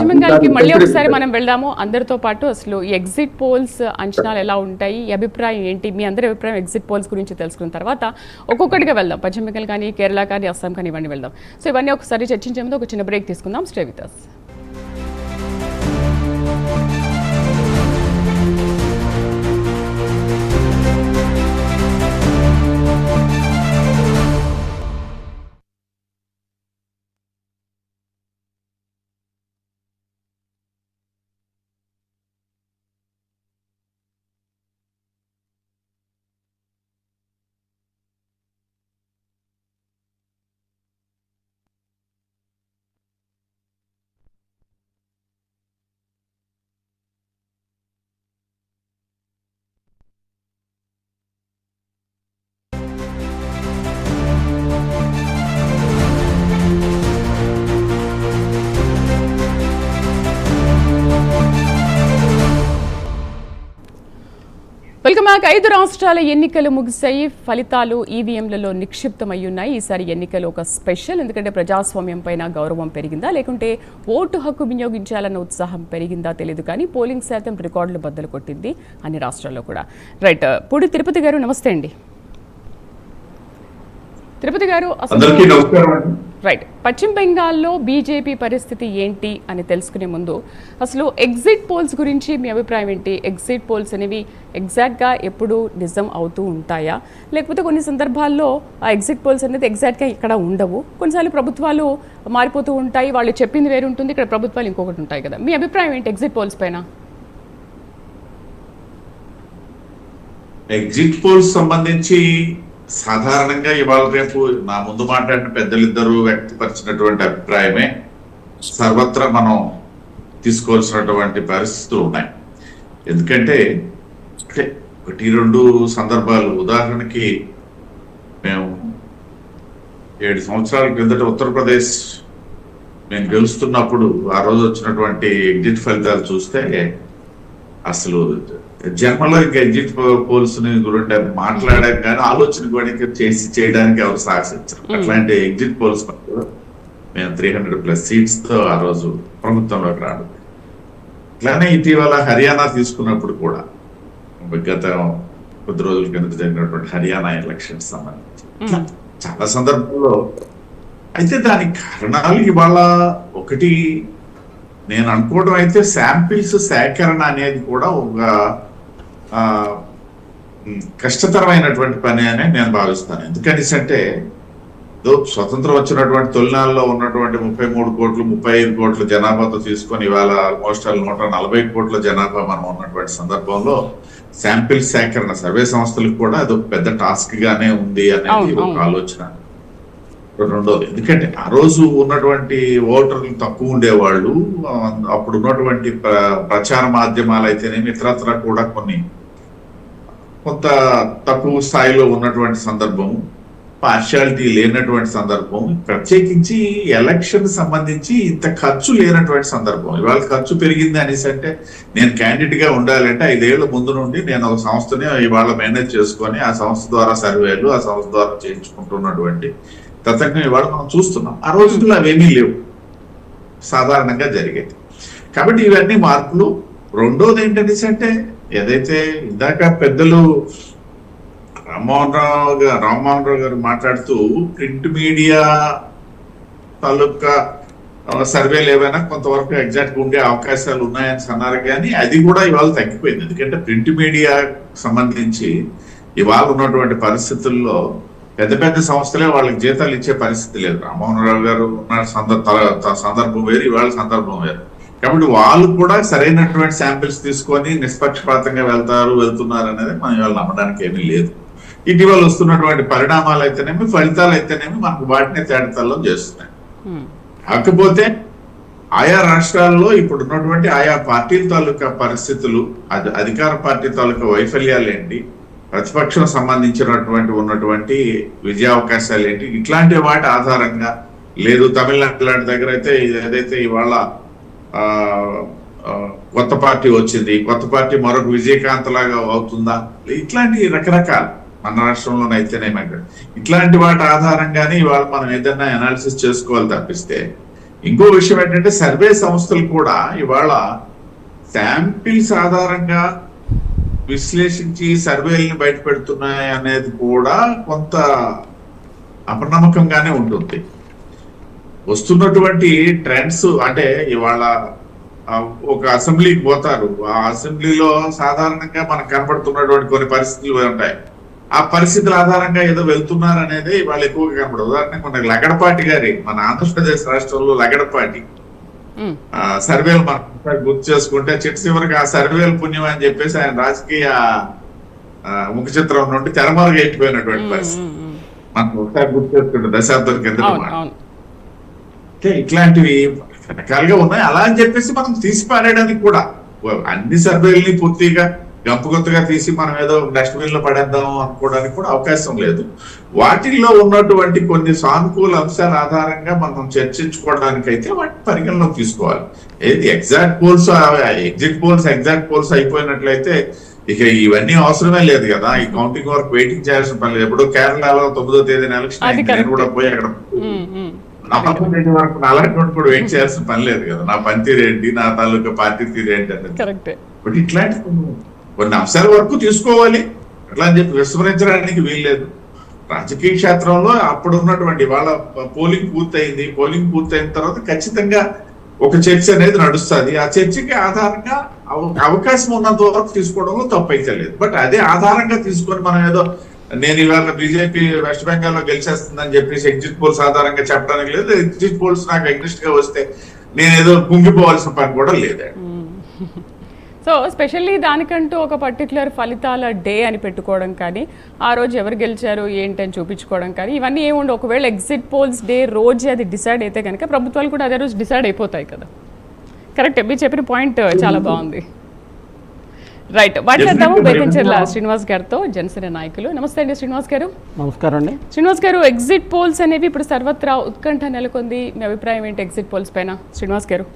పశ్చిమ బెంగాల్కి మళ్ళీ ఒకసారి మనం వెళ్దాము అందరితో పాటు. అసలు ఈ ఎగ్జిట్ పోల్స్ అంచనాలు ఎలా ఉంటాయి, ఈ అభిప్రాయం ఏంటి, మీ అందరి అభిప్రాయం ఎగ్జిట్ పోల్స్ గురించి తెలుసుకున్న తర్వాత ఒక్కొక్కటిగా వెళ్దాం. పశ్చిమ బెంగాల్ కానీ, కేరళ కానీ, అస్సాం కానీ, ఇవన్నీ వెళ్దాం. సో ఇవన్నీ ఒకసారి చర్చించే ముందు ఒక చిన్న బ్రేక్ తీసుకుందాం. Stay with us. Welcome back. 5 రాష్ట్రాల ఎన్నికలు ముగిశాయి. ఫలితాలు ఈవీఎంలలో నిక్షిప్తమయ్యున్నాయి. ఈసారి ఎన్నికలు ఒక స్పెషల్. ఎందుకంటే ప్రజాస్వామ్యం పైన గౌరవం పెరిగిందా, లేకుంటే ఓటు హక్కు వినియోగించాలన్న ఉత్సాహం పెరిగిందా తెలియదు, కానీ పోలింగ్ శాతం రికార్డులు బద్దలు కొట్టింది అన్ని రాష్ట్రాల్లో కూడా. రైట్, పూడి తిరుపతి గారు నమస్తే అండి. తిరుపతి గారు, రైట్, పశ్చిమ బెంగాల్లో బీజేపీ పరిస్థితి ఏంటి అని తెలుసుకునే ముందు అసలు ఎగ్జిట్ పోల్స్ గురించి మీ అభిప్రాయం ఏంటి? ఎగ్జిట్ పోల్స్ అనేవి ఎగ్జాక్ట్గా ఎప్పుడు నిజం అవుతూ ఉంటాయా, లేకపోతే కొన్ని సందర్భాల్లో ఆ ఎగ్జిట్ పోల్స్ అనేది ఎగ్జాక్ట్గా ఇక్కడ ఉండవు, కొన్నిసార్లు ప్రభుత్వాలు మారిపోతూ ఉంటాయి, వాళ్ళు చెప్పింది వేరు ఉంటుంది, ఇక్కడ ప్రభుత్వాలు ఇంకొకటి ఉంటాయి కదా. మీ అభిప్రాయం ఏంటి ఎగ్జిట్ పోల్స్ పైన? ఎగ్జిట్ పోల్స్ సంబంధించి సాధారణంగా ఇవాళ రేపు నా ముందు మాట్లాడిన పెద్దలిద్దరూ వ్యక్తపరిచినటువంటి అభిప్రాయమే సర్వత్రా మనం తీసుకోవాల్సినటువంటి పరిస్థితులు ఉన్నాయి. ఎందుకంటే 1-2 సందర్భాలు, ఉదాహరణకి మేము 7 సంవత్సరాల క్రిందట ఉత్తరప్రదేశ్ మేము గెలుస్తున్నప్పుడు ఆ రోజు వచ్చినటువంటి ఎగ్జిట్ ఫలితాలు చూస్తే అసలు జన్మలో ఇంకా ఎగ్జిట్ పోల్స్ గురించి మాట్లాడడం కానీ ఆలోచన కూడా చేయడానికి ఎవరు సాహసించారు. అట్లాంటి ఎగ్జిట్ పోల్స్ మేము 300+ సీట్స్ తో ఆ రోజు ప్రభుత్వంలోకి రావడం. ఇట్లానే ఇటీవల హర్యానా తీసుకున్నప్పుడు కూడా గత కొద్ది రోజుల కింద జరిగినటువంటి హర్యానా ఎలక్షన్స్ సంబంధించి చాలా సందర్భాల్లో అయితే దానికి కారణాలు ఇవాళ ఒకటి నేను అనుకోవడం అయితే శాంపిల్స్ సేకరణ అనేది కూడా ఒక కష్టతరమైనటువంటి పని అని నేను భావిస్తాను. ఎందుకంటే స్వతంత్రం వచ్చినటువంటి తొలినాళ్ళలో ఉన్నటువంటి 33 కోట్లు 35 కోట్ల జనాభాతో తీసుకొని ఇవాళ ఆల్మోస్ట్ 140 కోట్ల జనాభా మనం ఉన్నటువంటి సందర్భంలో శాంపిల్ సేకరణ సర్వే సంస్థలకు కూడా అది ఒక పెద్ద టాస్క్ గానే ఉంది అనేది ఒక ఆలోచన. రెండోది, ఎందుకంటే ఆ రోజు ఉన్నటువంటి ఓటర్లు తక్కువ ఉండేవాళ్ళు, అప్పుడు ఉన్నటువంటి ప్రచార మాధ్యమాలు అయితేనేమి ఇతరత్ర కూడా కొంత తక్కువ స్థాయిలో ఉన్నటువంటి సందర్భము, పార్షియాలిటీ లేనటువంటి సందర్భం, ప్రత్యేకించి ఎలక్షన్ సంబంధించి ఇంత ఖర్చు లేనటువంటి సందర్భం. ఇవాళ ఖర్చు పెరిగింది అనేసి అంటే నేను క్యాండిడేట్ గా ఉండాలంటే 5 ఏళ్ల ముందు నుండి నేను ఒక సంస్థని ఇవాళ మేనేజ్ చేసుకొని ఆ సంస్థ ద్వారా సర్వేలు ఆ సంస్థ ద్వారా చేయించుకుంటున్నటువంటి తతంగం ఇవాళ మనం చూస్తున్నాం. ఆ రోజుల్లో అవేమీ లేవు, సాధారణంగా జరిగేది. కాబట్టి ఇవన్నీ మార్పులు. రెండోది ఏంటంటే ఏదైతే ఇందాక పెద్దలు రామ్మోహన్ రావు గారు మాట్లాడుతూ ప్రింట్ మీడియా తాలూకా సర్వేలు ఏవైనా కొంతవరకు ఎగ్జాక్ట్ గా ఉండే అవకాశాలు ఉన్నాయని అన్నారు, కానీ అది కూడా ఇవాళ తగ్గిపోయింది. ఎందుకంటే ప్రింట్ మీడియా సంబంధించి ఇవాళ ఉన్నటువంటి పరిస్థితుల్లో పెద్ద పెద్ద సంస్థలే వాళ్ళకి జీతాలు ఇచ్చే పరిస్థితి లేదు. రామ్మోహన్ రావు గారు ఉన్న సందర్భం వేరు, ఇవాళ సందర్భం వేరు. కాబట్టి వాళ్ళు కూడా సరైనటువంటి శాంపిల్స్ తీసుకొని నిష్పక్షపాతంగా వెళ్తున్నారు అనేది మనం ఇవాళ నమ్మడానికి ఏమీ లేదు. ఇటీవల వస్తున్నటువంటి పరిణామాలు అయితేనేమి ఫలితాలు అయితేనేమి మనకు వాటినే తేడతల్లం చేస్తున్నాయి. కాకపోతే ఆయా రాష్ట్రాల్లో ఇప్పుడు ఉన్నటువంటి ఆయా పార్టీల తాలూకా పరిస్థితులు, అధికార పార్టీ తాలూకా వైఫల్యాలు ఏంటి, ప్రతిపక్షం సంబంధించినటువంటి ఉన్నటువంటి విజయావకాశాలు ఏంటి, ఇట్లాంటి వాటి ఆధారంగా లేదు. తమిళనాడు లాంటి దగ్గర అయితే ఏదైతే ఇవాళ కొత్త పార్టీ వచ్చింది, కొత్త పార్టీ మరొక విజయకాంత్ లాగా అవుతుందా, ఇట్లాంటి రకరకాల మన రాష్ట్రంలోనైతేనేమి ఇట్లాంటి వాటి ఆధారంగానే ఇవాళ మనం ఏదైనా అనాలిసిస్ చేసుకోవాలి తప్పిస్తే ఇంకో విషయం ఏంటంటే సర్వే సంస్థలు కూడా ఇవాళ శాంపిల్స్ ఆధారంగా విశ్లేషించి సర్వేలను బయట పెడుతున్నాయి అనేది కూడా కొంత అపనమ్మకంగానే ఉంటుంది. వస్తున్నటువంటి ట్రెండ్స్ అంటే ఇవాళ ఒక అసెంబ్లీకి పోతారు, ఆ అసెంబ్లీలో సాధారణంగా మనకు కనబడుతున్నటువంటి కొన్ని పరిస్థితులు ఉంటాయి. ఆ పరిస్థితుల ఆధారంగా ఏదో వెళ్తున్నారు అనేది ఇవాళ ఎక్కువగా కనబడదు. ఉదాహరణకు మనకి లగడపాటి గారి మన ఆంధ్రప్రదేశ్ రాష్ట్రంలో లగడపాటి సర్వేలు మనం గుర్తు చేసుకుంటే చివరికి ఆ సర్వేలు పుణ్యం అని చెప్పేసి ఆయన రాజకీయ ముఖ చిత్రం నుండి తెరమరుగు అయిపోయినటువంటి పరిస్థితి మనం ఒకసారి గుర్తు చేసుకుంటే దశాబ్దం కింద. ఇట్లాంటివి రకరకాలుగా ఉన్నాయి. అలా అని చెప్పేసి మనం తీసి పారేయడానికి కూడా అన్ని సర్వేలని పూర్తిగా గంపగొత్తగా తీసి మనం ఏదో డస్ట్బిన్ లో పడేద్దాం అనుకోవడానికి కూడా అవకాశం లేదు. వాటిల్లో ఉన్నటువంటి కొన్ని సానుకూల అంశాల ఆధారంగా మనం చర్చించుకోవడానికి అయితే వాటిని పరిగణలోకి తీసుకోవాలి. ఏది ఎగ్జాక్ట్ పోల్స్ ఎగ్జాక్ట్ పోల్స్ అయిపోయినట్లయితే ఇక ఇవన్నీ అవసరమే లేదు కదా. ఈ కౌంటింగ్ వరకు వెయిటింగ్ చేయాల్సిన పని లేదు. ఎప్పుడో కేరళలో 9వ తేదీన ఎలక్షన్ అయింది, నేను కూడా పోయి అక్కడ 4వ తేదీ వరకు అలాంటి కూడా వెయిట్ చేయాల్సిన పని లేదు కదా. నా పనితీరేంటి, నా తాలూకా పార్టీ తీరేంటి అనేది. బట్ ఇట్లాంటి కొన్ని అంశాల వరకు తీసుకోవాలి, అట్లా అని చెప్పి విస్మరించడానికి వీల్లేదు. రాజకీయ క్షేత్రంలో అప్పుడు ఉన్నటువంటి వాళ్ళ పోలింగ్ పూర్తయిన తర్వాత ఖచ్చితంగా ఒక చర్చ అనేది నడుస్తుంది. ఆ చర్చకి ఆధారంగా అవకాశం ఉన్నంత వరకు తీసుకోవడంలో తప్పు అయితే లేదు. బట్ అదే ఆధారంగా తీసుకొని మనం ఏదో నేను ఇవాళ బీజేపీ వెస్ట్ బెంగాల్ లో గెలిచేస్తుందని చెప్పేసి ఎగ్జిట్ పోల్స్ ఆధారంగా చెప్పడానికి లేదు. ఎగ్జిట్ పోల్స్ నాకు అగ్నిస్ట్ గా వస్తే నేను ఏదో కుంగిపోవాల్సిన పని కూడా లేదు. సో స్పెషల్లీ దానికంటూ ఒక పర్టికులర్ ఫలితాల డే అని పెట్టుకోవడం కానీ, ఆ రోజు ఎవరు గెలిచారు ఏంటని చూపించుకోవడం కానీ ఇవన్నీ ఏముండవు. ఒకవేళ ఎగ్జిట్ పోల్స్ డే రోజే అది డిసైడ్ అయితే కనుక ప్రభుత్వాలు కూడా అదే రోజు డిసైడ్ అయిపోతాయి కదా. కరెక్ట్, మీరు చెప్పిన పాయింట్ చాలా బాగుంది. రైట్, మాట్లాడదాము బేతంచెర్ల శ్రీనివాస్ గారితో, జనసేన నాయకులు. నమస్తే అండి శ్రీనివాస్ గారు. నమస్కారం అండి. శ్రీనివాస్ గారు, ఎగ్జిట్ పోల్స్ అనేవి ఇప్పుడు సర్వత్రా ఉత్కంఠ నెలకొంది. మీ అభిప్రాయం ఏంటి ఎగ్జిట్ పోల్స్ పైన శ్రీనివాస్ గారు?